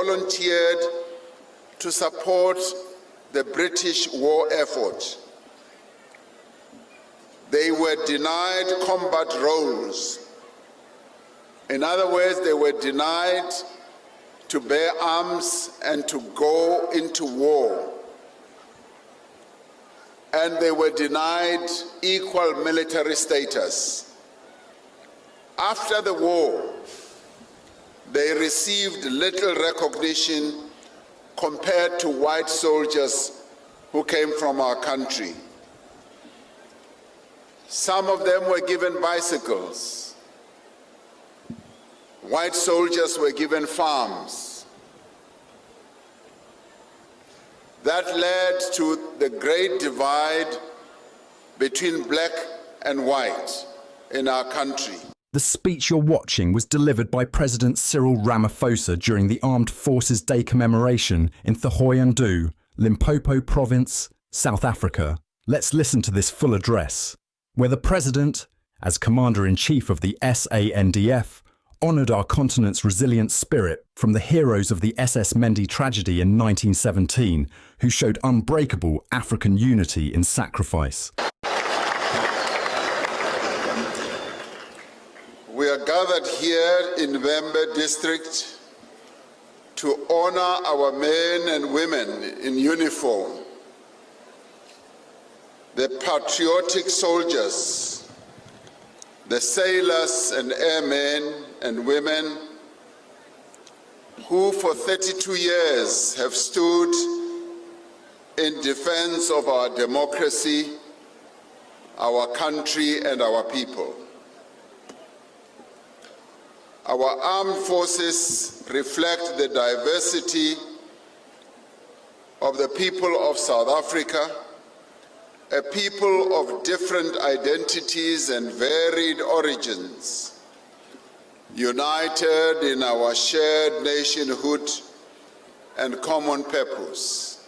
volunteered to support the British war effort. They were denied combat roles. In other words, they were denied to bear arms and to go into war. And they were denied equal military status. After the war, they received little recognition compared to white soldiers who came from our country. Some of them were given bicycles. White soldiers were given farms. That led to the great divide between black and white in our country. The speech you're watching was delivered by President Cyril Ramaphosa during the Armed Forces Day commemoration in Thohoyandou, Limpopo Province, South Africa. Let's listen to this full address, where the President, as Commander-in-Chief of the SANDF, honoured our continent's resilient spirit from the heroes of the SS Mendi tragedy in 1917, who showed unbreakable African unity in sacrifice. We are gathered here in Vembe District to honor our men and women in uniform, the patriotic soldiers, the sailors and airmen and women who for 32 years have stood in defense of our democracy, our country and our people. Our armed forces reflect the diversity of the people of South Africa, a people of different identities and varied origins, united in our shared nationhood and common purpose.